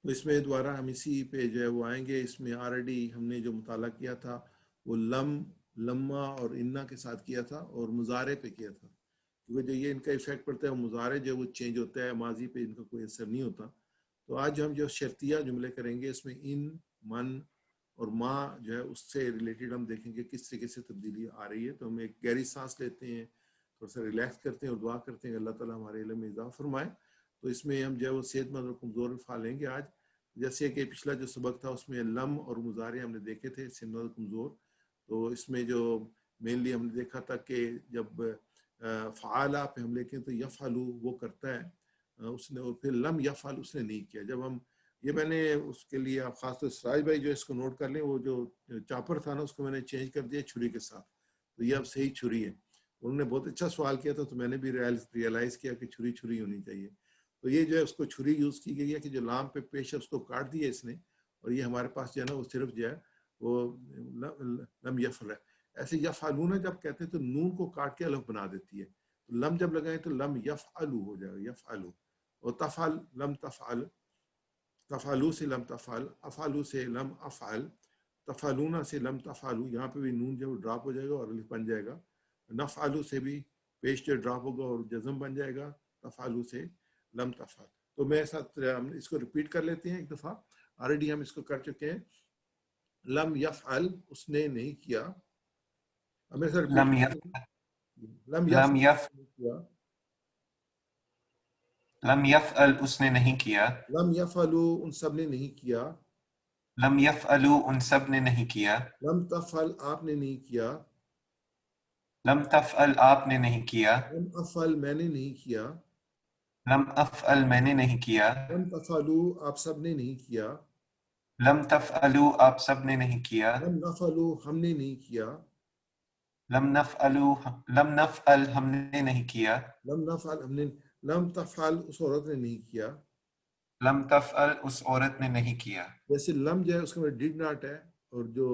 تو اس میں دوبارہ ہم اسی پہ جو ہے وہ آئیں گے. اس میں آلریڈی ہم نے جو مطالعہ کیا تھا وہ لمہ اور انا کے ساتھ کیا تھا اور مضارع پہ کیا تھا، کیونکہ جو یہ ان کا ایفیکٹ پڑتا ہے مضارع جو وہ چینج ہوتا ہے، ماضی پہ ان کا کوئی اثر نہیں ہوتا. تو آج ہم جو شرطیہ جملے کریں گے اس میں ان، من اور ما جو ہے اس سے ریلیٹڈ ہم دیکھیں گے کس طریقے سے تبدیلی آ رہی ہے. تو ہم ایک گہری سانس لیتے ہیں، تھوڑا سا ریلیکس کرتے ہیں اور دعا کرتے ہیں کہ اللہ تعالیٰ ہمارے علم میں اضافہ فرمائے. تو اس میں ہم جو ہے وہ صحت مند اور کمزور افعال لیں گے آج. جیسے کہ پچھلا جو سبق تھا اس میں لم اور مضارع ہم نے دیکھے تھے، صحت مند اور کمزور. تو اس میں جو مینلی ہم نے دیکھا تھا کہ جب فعالہ پہ ہم لکھیں تو یفعلو وہ کرتا ہے اس نے، اور پھر لم یفعل اس نے نہیں کیا. جب ہم یہ میں نے اس کے لیے آپ خاص طور سراج بھائی جو اس کو نوٹ کر لیں، وہ جو چاپر تھا نا اس کو میں نے چینج کر دیا چھری کے ساتھ، تو یہ اب صحیح چھری ہے. انہوں نے بہت اچھا سوال کیا تھا تو میں نے بھی ریئلائز کیا کہ چھری چھری ہونی چاہیے. تو یہ جو ہے اس کو چھری یوز کی گئی ہے کہ جو لام پہ پیش ہے اس کو کاٹ دیا اس نے، اور یہ ہمارے پاس جو ہے نا وہ صرف جو ہے وہ لم یفعل ہے. ایسے یفعلون جب کہتے ہیں تو نون کو کاٹ کے الف بنا دیتی ہے. لم جب لگائیں تو لم یفعلو ہو جائے گا، یفعلو. اور تفعل لم تفعل، تفعلو سے لم تفعل، افعلو سے لم افعل، تفعلون سے لم تفعلو. یہاں پہ بھی نون جو ڈراپ ہو جائے گا اور الف بن جائے گا. نفعلو سے بھی پیش جو ڈراپ ہوگا اور جزم بن جائے گا. تفعلو سے لم تفعل. تو میں ساتھ ہم اس کو ریپیٹ کر لیتے ہیں ایک دفعہ، آلریڈی ہم اس کو کر چکے ہیں. لم یفعل اس نے نہیں کیا. ہم ایسا ریپیٹ لم کرتے یف ہیں. لم لم یفعل یف نہیں کیا. لم یفعل اس نے نہیں کیا. لم یفعلوا ان سب نے نہیں کیا. لم یفعلوا ان سب نے نہیں کیا. لم تفعل آپ نے نہیں کیا. لم تفعل آپ نے نہیں کیا. لم افعل میں نے نہیں کیا. لم افعل میں نے نہیں کیا. لم تفعلوا آپ سب نے نہیں کیا. لم تفعلوا آپ سب نے نہیں کیا. لم نفعلوا ہم نے نہیں کیا. لم نفعل ہم نے نہیں کیا. لم نفعل ہم نے. لم تفعل اس عورت نے نہیں کیا. لم تفعل اس عورت نے نہیں کیا. جیسے لم جو ہے اس کا مطلب ڈیڈ ناٹ ہے، اور جو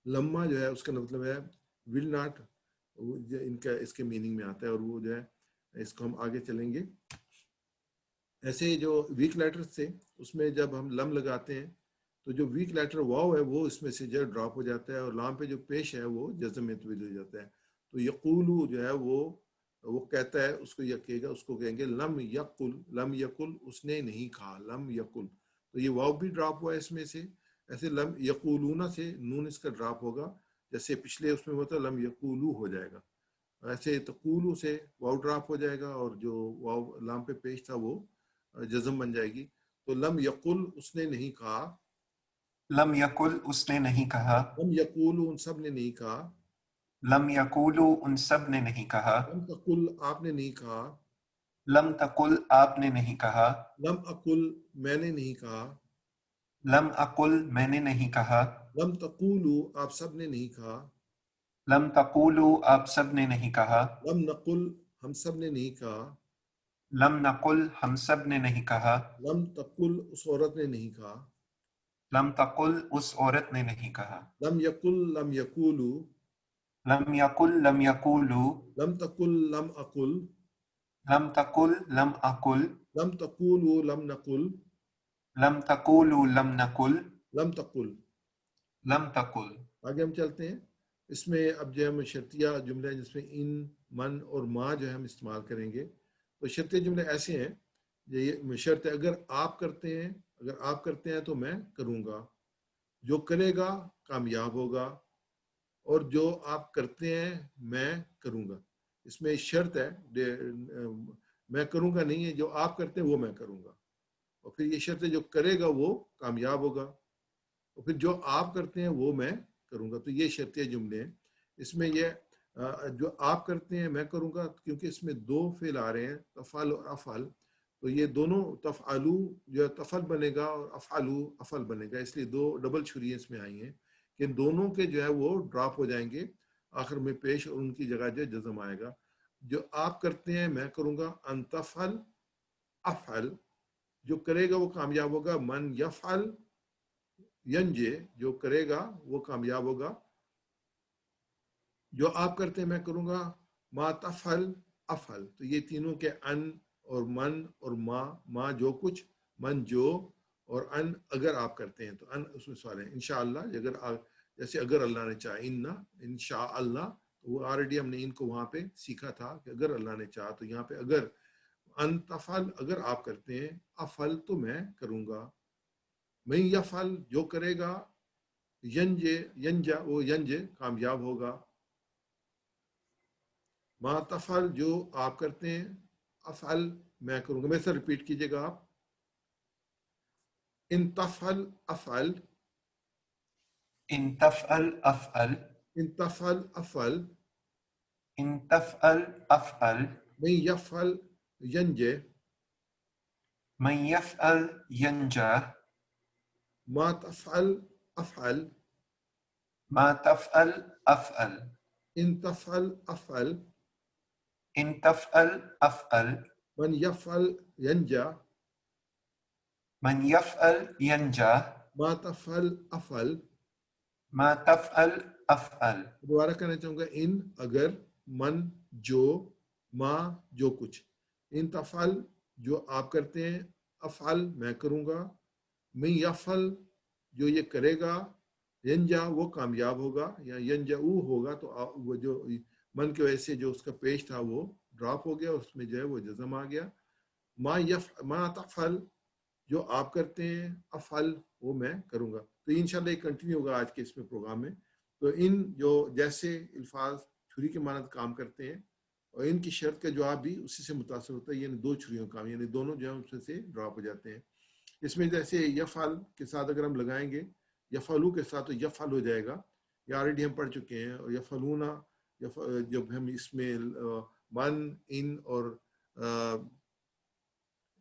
لما جو ہے اس کا مطلب ہے ول ناٹ. ان کا اس کے میننگ میں آتا ہے، اور وہ جو ہے اس کو ہم آگے چلیں گے. ایسے جو ویک لیٹرز تھے اس میں جب ہم لم لگاتے ہیں تو جو ویک لیٹر واو ہے وہ اس میں سے جو ڈراپ ہو جاتا ہے، اور لام پہ جو پیش ہے وہ جزم میں تبدیل ہو جاتا ہے. تو یقولو جو ہے وہ کہتا ہے، اس کو یہ کہے گا، اس کو کہیں گے لم یقل. لم یقل اس نے نہیں کہا. لم یقل تو یہ واو بھی ڈراپ ہوا ہے اس میں سے. ایسے لم یقولون سے نون اس کا ڈراپ ہوگا، جیسے پچھلے اس میں ہوتا ہے لم یقولو ہو جائے گا. ایسے تقولو سے واو ڈراپ ہو جائے گا، اور جو واو لام پہ پیش تھا وہ جزم بن جائے گی. تو لم یقل اس نے نہیں کہا. لم یقل اس نے نہیں کہا. لم یقولو ان سب نے نہیں کہا. لم یقولوا ان سب نے نہیں کہا. لم تقل آپ نے نہیں کہا. لم تقل آپ نے نہیں کہا. لم اقل میں نے نہیں کہا. لم اقل میں نے نہیں کہا. لم تقولو آپ سب نے نہیں کہا. لم تقولوا آپ سب نے نہیں کہا. لم نقل ہم سب نے نہیں کہا. لم نقل ہم سب نے نہیں کہا. لم تقل اس عورت نے نہیں کہا. لم تقل اس عورت نے نہیں کہا. لم یقل لم یقولو. لم یقل لم یقولوا. لم تقل لم اقل. لم تقل لم اقل. لم تقولو لم نقل. لم تقولوا لم نقل. لم تقل. لم تقل. آگے ہم چلتے ہیں. اس میں اب جو ہم شرطیہ جملے ہیں جس میں ان، من اور ما جو ہے ہم استعمال کریں گے. تو شرطیہ جملے ایسے ہیں، یہ شرط ہے اگر آپ کرتے ہیں تو میں کروں گا. جو کرے گا کامیاب ہوگا، اور جو آپ کرتے ہیں میں کروں گا. اس میں شرط ہے، میں کروں گا نہیں ہے، جو آپ کرتے ہیں وہ میں کروں گا. اور پھر یہ شرط ہے جو کرے گا وہ کامیاب ہوگا، اور پھر جو آپ کرتے ہیں وہ میں کروں گا. تو یہ شرطیہ جملے ہیں. اس میں یہ جو آپ کرتے ہیں میں کروں گا، کیونکہ اس میں دو فعل آ رہے ہیں، تفعل اور افعل. تو یہ دونوں تفعلو جو ہے تفعل بنے گا، اور افعلو افعل بنے گا، اس لیے دو ڈبل چھریاں اس میں آئی ہیں کہ دونوں کے جو ہے وہ ڈراپ ہو جائیں گے آخر میں پیش، اور ان کی جگہ جو جزم آئے گا. جو آپ کرتے ہیں میں کروں گا، ان تفعل افعل جو کرے گا وہ کامیاب ہوگا. من یفعل ینجے جو کرے گا وہ کامیاب ہوگا. جو آپ کرتے ہیں میں کروں گا. ما تفعل افعل. تو یہ تینوں کے ان اور من اور ما جو کچھ، من جو، اور ان اگر آپ کرتے ہیں تو ان اس میں سوال ہے انشاءاللہ، جیسے اگر اللہ نے چاہا، انشاءاللہ، وہ آلریڈی ہم نے ان کو وہاں پہ سیکھا تھا کہ اگر اللہ نے چاہا، تو یہاں پہ اگر ان تفعل اگر آپ کرتے ہیں، افعل تو میں کروں گا، میں یفعل جو کرے گا، ینجا وہ ینجے کامیاب ہوگا، ما تفعل جو آپ کرتے ہیں، افعل میں کروں گا، میں سے ریپیٹ کیجئے گا آپ، ان تفعل افعل، إن تفعل أفعل ان تفعل افعل، إن تفعل أفعل من يفعل ينجح، من يفعل ينجح ما تفعل افعل، ما تفعل أفعل ان تفعل افعل، إن تفعل أفعل من يفعل ينجح، من يفعل ينجح ما تفعل افعل. ما تفعل أفعل دوبارہ کہنا چاہوں گا، ان اگر، من جو، ما جو کچھ، ان تفعل جو آپ کرتے ہیں، افعل میں کروں گا، من یفعل جو یہ کرے گا، ینجا وہ کامیاب ہوگا، یا ینجا ہوگا، تو وہ جو من کی وجہ سے جو اس کا پیش تھا وہ ڈراپ ہو گیا، اس میں جو ہے وہ جزم آ گیا، ما تفعل جو آپ کرتے ہیں، افعل وہ میں کروں گا. تو انشاءاللہ یہ کنٹینیو ہوگا آج کے اس میں پروگرام میں. تو ان جو جیسے الفاظ چھری کے مانند کام کرتے ہیں، اور ان کی شرط کا جواب بھی اسی سے متاثر ہوتا ہے، یعنی دو چھریوں کا کام، یعنی دونوں جو ہے اس سے ڈراپ ہو جاتے ہیں. اس میں جیسے یفعل کے ساتھ اگر ہم لگائیں گے، یفعلو کے ساتھ تو یفعل ہو جائے گا، یہ آلریڈی ہم پڑھ چکے ہیں. اور یفعلونا جب ہم اس میں من، ان اور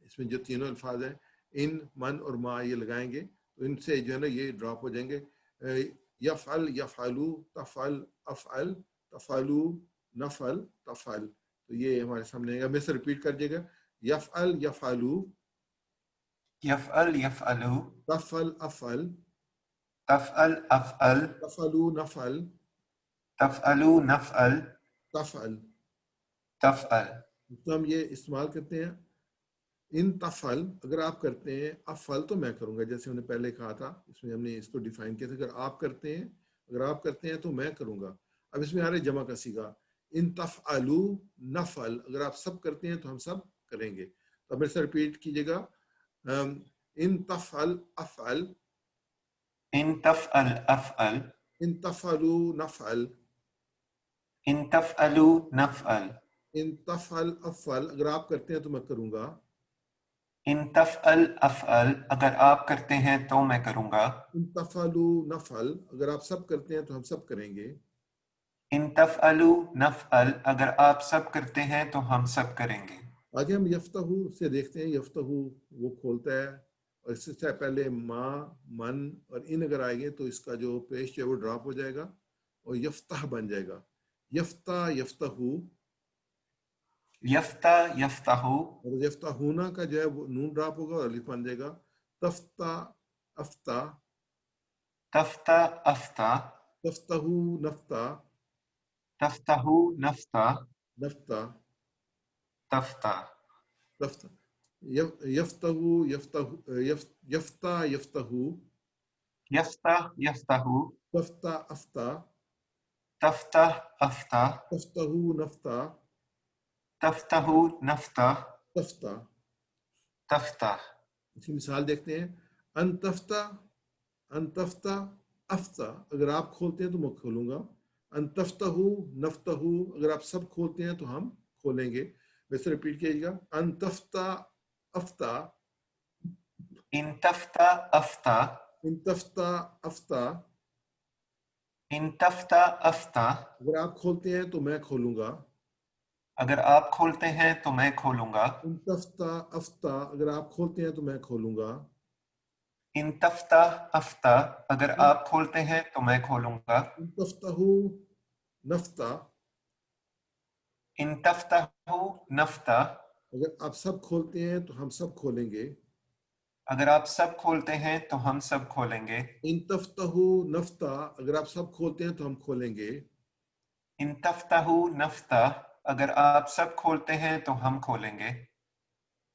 اس میں جو تینوں الفاظ ہیں، ان، من اور ما، یہ لگائیں گے تو ان سے جو ہے نا یہ ڈراپ ہو جائیں گے. یفعل، یفعلو، تفعل، افعل، تفعلو، نفعل، تفعل. تو یہ ہمارے سامنے ہے. میں سے ریپیٹ کر دیجیے گا، یفعل، یفعلو، يفعل يفعل تفعل، افعل، تفعل أفعل تفعلو، نفعل، تفعل نفعل تفعل. تفعل. تو ہم یہ استعمال کرتے ہیں، ان تفعل اگر آپ کرتے ہیں، افعل تو میں کروں گا، جیسے ہم نے پہلے کہا تھا، اس میں ہم نے اس کو ڈیفائن کیا تھا، اگر آپ کرتے ہیں تو میں کروں گا. اب اس میں آ رہے جمع کا صیغہ، ان تفعلو نفعل، اگر آپ سب کرتے ہیں تو ہم سب کریں گے. تو اب میرے سے ریپیٹ کیجیے گا، ان تفعل افعل، إن تفعل أفعل ان تفعلو نفعل، إن تفعل نفعل ان تفعل افعل اگر آپ کرتے ہیں تو میں کروں گا، إن تفعل أفعل اگر آپ کرتے ہیں تو میں کروں گا. ان تفعلو نفعل اگر آپ سب کرتے ہیں تو ہم سب کریں گے. إن تفعل نفعل اگر آپ سب کرتے ہیں تو ہم سب کریں گے. آگے ہم یفتہو سے دیکھتے ہیں، یفتہو وہ کھولتا ہے، اور اس سے پہلے ما، من اور ان اگر آئیں گے تو اس کا جو پیش ہے وہ ڈراپ ہو جائے گا اور یفتح بن جائے گا. یفتح، یفتہو، یفتح یفتح اور یفتحونا کا جو ہے وہ نون ڈراپ ہوگا اور الف بن جائے گا. تفتح، افتح، تفتح افتح تفتہو، نفتح، تفتح نفتح نفتح، تفتح تفتح. یفتہو، یفتح، یفتہو، یفتح یفتح تفتح، افتح، تفتح افتح تفتہو، نفتح، تفتح نفتح تفتح. تفتح. اس کی مثال دیکھتے ہیں، انتفتح، انتفتح، افتح اگر آپ کھولتے ہیں تو میں کھولوں گا، انتفتہو نفتہو اگر آپ سب کھولتے ہیں تو ہم کھولیں گے. ویسے ریپیٹ کیجیے گا، انتفتح افتح، ان تفتح افتح انتفتح افتح ان تفتح افتح اگر آپ کھولتے ہیں تو میں کھولوں گا، اگر آپ کھولتے ہیں تو میں کھولوں گا. انتفتح افتح اگر آپ کھولتے ہیں تو میں کھولوں گا. ان تفتح افتح اگر آپ کھولتے ہیں تو میں کھولوں گا. انتفتہو نفتح ان تفتح نفتح اگر آپ سب کھولتے ہیں تو ہم سب کھولیں گے. اگر آپ سب کھولتے ہیں تو ہم سب کھولیں گے. ان تفتہو نفتح اگر آپ سب کھولتے ہیں تو ہم کھولیں گے. ان تفتح نفتح اگر آپ سب کھولتے ہیں تو ہم کھولیں گے.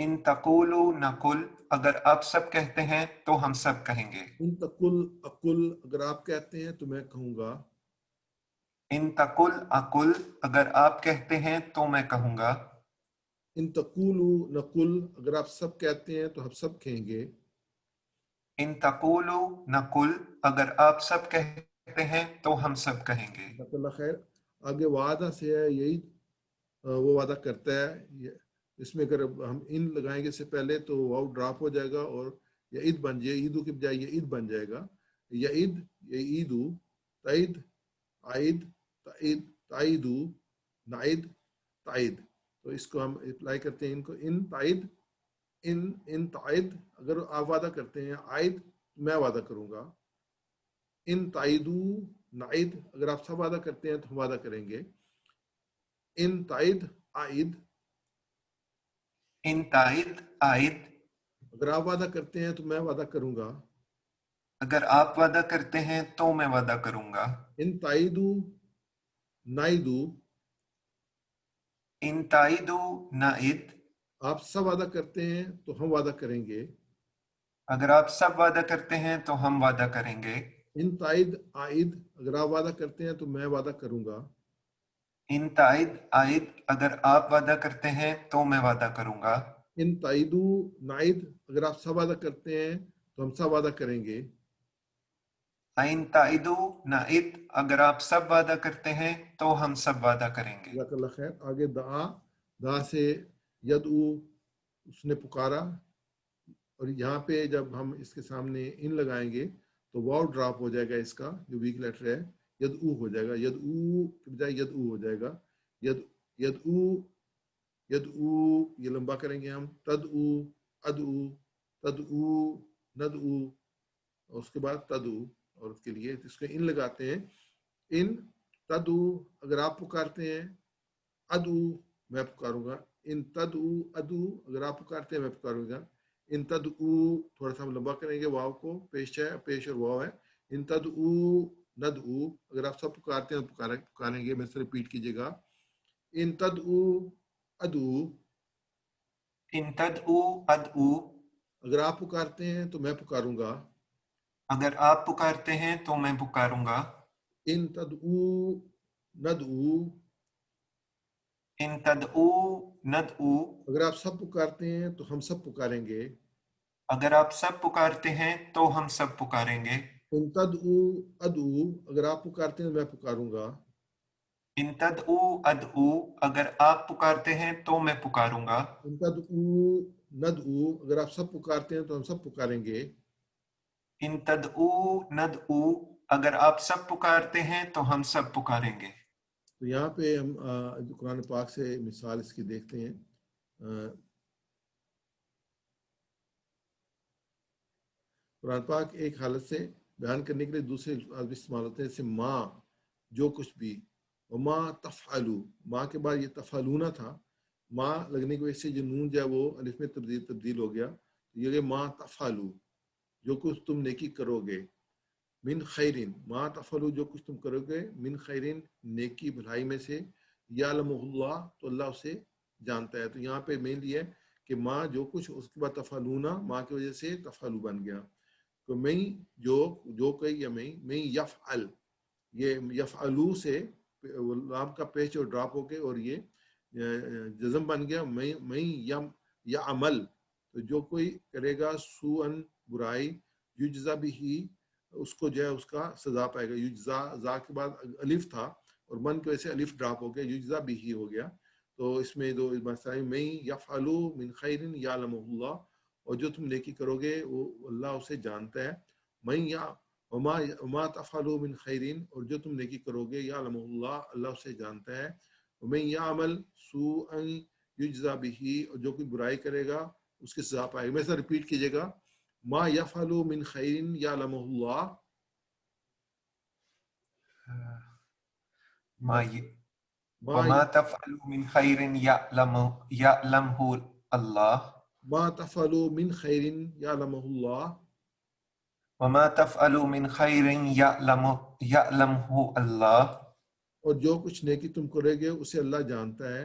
ان تقولوا نقل اگر آپ سب کہتے ہیں تو ہم سب کہیں گے. ان تقل اقل اگر آپ کہتے ہیں تو میں کہوں گا. ان تقل اقل اگر آپ کہتے ہیں تو میں کہوں گا. ان تقولوا نقل اگر آپ سب کہتے ہیں تو ہم سب کہیں گے. ان تقولوا نقل اگر آپ سب کہتے ہیں تو ہم سب کہیں گے. جزاک اللہ خیر. آگے وعدہ سے ہے یہی وہ وعدہ کرتا ہے. اس میں اگر ہم ان لگائیں گے اس سے پہلے تو واؤ ڈراپ ہو جائے گا اور یعید بن جائے, عیدو کے بجائے یعید بن جائے گا. یعید یعیدو تعید عائد تعید تعیدو نعید تعید. تو اس کو ہم اپلائی کرتے ہیں ان کو. ان تعید ان تعید اگر آپ وعدہ کرتے ہیں, عائد میں وعدہ کروں گا. ان تعیدو نعید اگر آپ سب وعدہ کرتے ہیں تو ہم وعدہ کریں گے. ان تعید عائد ان تعید عائد اگر آپ وعدہ کرتے ہیں تو میں وعدہ کروں گا. اگر آپ وعدہ کرتے ہیں تو میں وعدہ کروں گا. ان تعیدو نائدو ان تعیدو نعید آپ سب وعدہ کرتے ہیں تو ہم وعدہ کریں گے. اگر آپ سب وعدہ کرتے ہیں تو ہم وعدہ کریں گے. ان تعید عائد اگر آپ وعدہ کرتے ہیں تو میں وعدہ کروں گا. ان تعید عائد اگر آپ وعدہ کرتے ہیں تو میں وعدہ کروں گا. ان تعیدو نائد اگر آپ سب وعدہ کرتے ہیں تو ہم سب وعدہ کریں گے. ان تعیدو نعید اگر آپ سب وعدہ کرتے ہیں تو ہم سب وعدہ کریں گے. جزاک اللہ خیر. آگے دعا سے یدعو اس نے پکارا, اور یہاں پہ جب ہم اس کے سامنے ان لگائیں گے تو واو ڈراپ ہو جائے گا, اس کا جو ویک لیٹر ہے یدعو ہو جائے گا. یدعو کے بجائے یدعو ہو جائے گا. یدعو یدعو یہ لمبا کریں گے ہم. تدعو ادعو تدعو ندعو اور اس کے بعد تدعو, اور اس کے لیے اس کو ان لگاتے ہیں. ان تدعو اگر آپ پکارتے ہیں, ادعو میں پکاروں گا. ان تدعو ادعو اگر آپ پکارتے ہیں میں پکاروں گا. ان تدعو تھوڑا سا ہم لمبا کریں گے واو کو, پیش ہے پیش اور واو ہے. ان تدعو ندعو اگر آپ سب پکارتے ہیں پکاریں گے. میں سے ریپیٹ کیجیے گا. ان تدعو ادعو ان تدعو ادعو اگر آپ پکارتے ہیں تو میں پکاروں گا. اگر آپ پکارتے ہیں تو میں پکاروں گا. ان تدعو ندعو ان تدعو ندعو اگر آپ سب پکارتے ہیں تو ہم سب پکاریں گے. اگر آپ سب پکارتے ہیں تو ہم سب پکاریں گے. ان تدعو ادعو اگر آپ پکارتے ہیں میں پکاروں گا. ان تدعو ادعو اگر آپ پکارتے ہیں تو میں پکاروں گا. ان تدعو ندعو اگر آپ سب پکارتے ہیں تو ہم سب پکاریں گے. ان تدعو ندعو اگر آپ سب پکارتے ہیں تو ہم سب پکاریں گے. تو یہاں پہ ہم قرآن پاک سے مثال اس کی دیکھتے ہیں. قرآن پاک ایک حالت سے بیان کرنے کے لیے دوسرے الفاظ بھی استعمال ہوتے ہیں, جیسے ماں جو کچھ بھی, وما تفعلو ماں کے بعد یہ تفعلونا تھا, ماں لگنے کی وجہ سے جو نون جو ہے وہ الف میں تبدیل ہو گیا. یہ ماں تفعلو جو کچھ تم نیکی کرو گے. من خیرین ما تفعلو جو کچھ تم کرو گے, من خیرین نیکی بھلائی میں سے, یعلمہ اللہ تو اللہ اسے جانتا ہے. تو یہاں پہ مین یہ ہے کہ ماں جو کچھ, اس کے بعد تفعلونا ماں کی وجہ سے تفعلو بن گیا. تو میں جو کہی یا میں یفعل, یہ یفعلو سے لام کا پیش اور ڈراپ ہو کے اور یہ جزم بن گیا. میں یم یا عمل تو جو کوئی کرے گا سوءن برائی, یجزا بھی اس کو جو ہے اس کا سزا پائے گا. یجزا زا کے بعد الف تھا اور من کی وجہ سے الف ڈراپ ہو گیا, یجزا بھی ہو گیا. تو اس میں دو مسائل, میں یفعلو من خیر یعلمہ اللہ, اور جو تم نیکی کرو گے وہ اللہ اسے جانتا ہے. میں یا وما تفعلوا من خیرین اور جو تم نیکی کرو گے یعلمہ اللہ اللہ اسے جانتا ہے. ومن یعمل سوءا یجزا به اور جو کوئی برائی کرے گا اس کی سزا پائے گا. میں سے ریپیٹ کیجیے گا. ما یفعل من خیر یعلمہ اللہ وما تفعلوا من خیر یعلمہ اللہ ما تفعلوا من خیر یعلمہ اللہ وما تفعلوا من خیر یعلمہ اللہ اور جو کچھ نیکی تم کرو گے اسے اللہ جانتا ہے.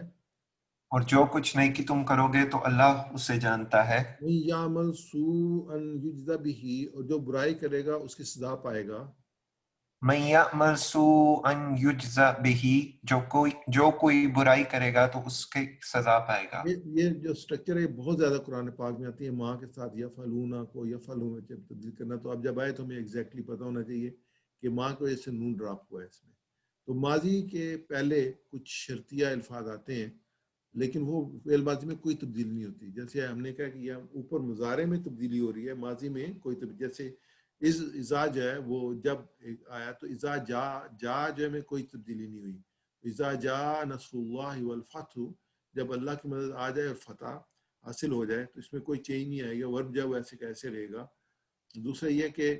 اور جو کچھ نیکی تم کرو گے تو اللہ اسے جانتا ہے. من یعمل سوءا یجزا به، اور جو برائی کرے گا اس کی سزا پائے گا. من یعمل سوءا یجزا بہ، جو کوئی برائی کرے گا تو اس کی سزا پائے گا. یہ جو اسٹرکچر ہے بہت زیادہ قرآن پاک میں آتی ہے، ماں کے ساتھ یفعلون کو یفعلون جب تبدیل کرنا، تو اب جب آئے تو ہمیں ایگزیکٹلی پتہ ہونا چاہیے کہ ماں کی وجہ سے نون ڈراپ ہوا ہے اس میں. تو ماضی کے پہلے کچھ شرطیہ الفاظ آتے ہیں لیکن وہ فعل ماضی میں کوئی تبدیلی نہیں ہوتی. جیسے ہم نے کہا کہ یہ اوپر مضارع میں تبدیلی ہو رہی ہے، ماضی میں کوئی تبدیلی. جیسے اذا جو ہے وہ جب آیا تو اذا جا جو ہے میں کوئی تبدیلی نہیں ہوئی. اذا جا نصر اللہ والفتح، جب اللہ کی مدد آ جائے اور فتح حاصل ہو جائے تو اس میں کوئی چینج نہیں آئے گا، ورب جب ویسے کیسے رہے گا. دوسرا یہ کہ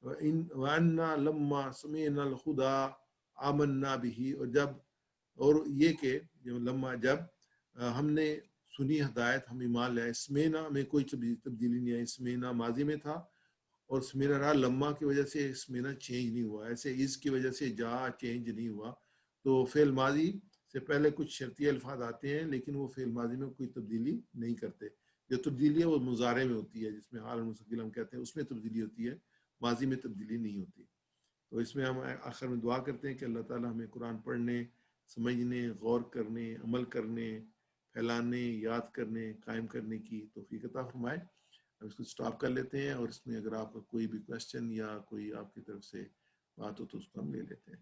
وَأَنَّا لَمَّا سَمِعْنَا الْهُدَىٰ آمَنَّا بِهِ، اور جب، اور یہ کہ لمحہ جب ہم نے سنی ہدایت ہم ایمان لائے. اسمینا میں کوئی تبدیلی نہیں آئی، اسمینا ماضی میں تھا اور اسمینا رہا. لمحہ کی وجہ سے اسمینا چینج نہیں ہوا، ایسے اس کی وجہ سے جا چینج نہیں ہوا. تو فعل ماضی سے پہلے کچھ شرطیہ الفاظ آتے ہیں لیکن وہ فعل ماضی میں کوئی تبدیلی نہیں کرتے. جو تبدیلی ہے وہ مضارع میں ہوتی ہے، جس میں حال مستقبل ہم کہتے ہیں، اس میں تبدیلی ہوتی ہے، ماضی میں تبدیلی نہیں ہوتی. تو اس میں ہم آخر میں دعا کرتے ہیں کہ اللہ تعالیٰ ہمیں قرآن پڑھنے، سمجھنے، غور کرنے، عمل کرنے، پھیلانے، یاد کرنے، قائم کرنے کی توفیق عطا فرمائے. ہم اس کو سٹاپ کر لیتے ہیں، اور اس میں اگر آپ کا کوئی بھی کویسچن یا کوئی آپ کی طرف سے بات ہو تو اس کو ہم لے لیتے ہیں.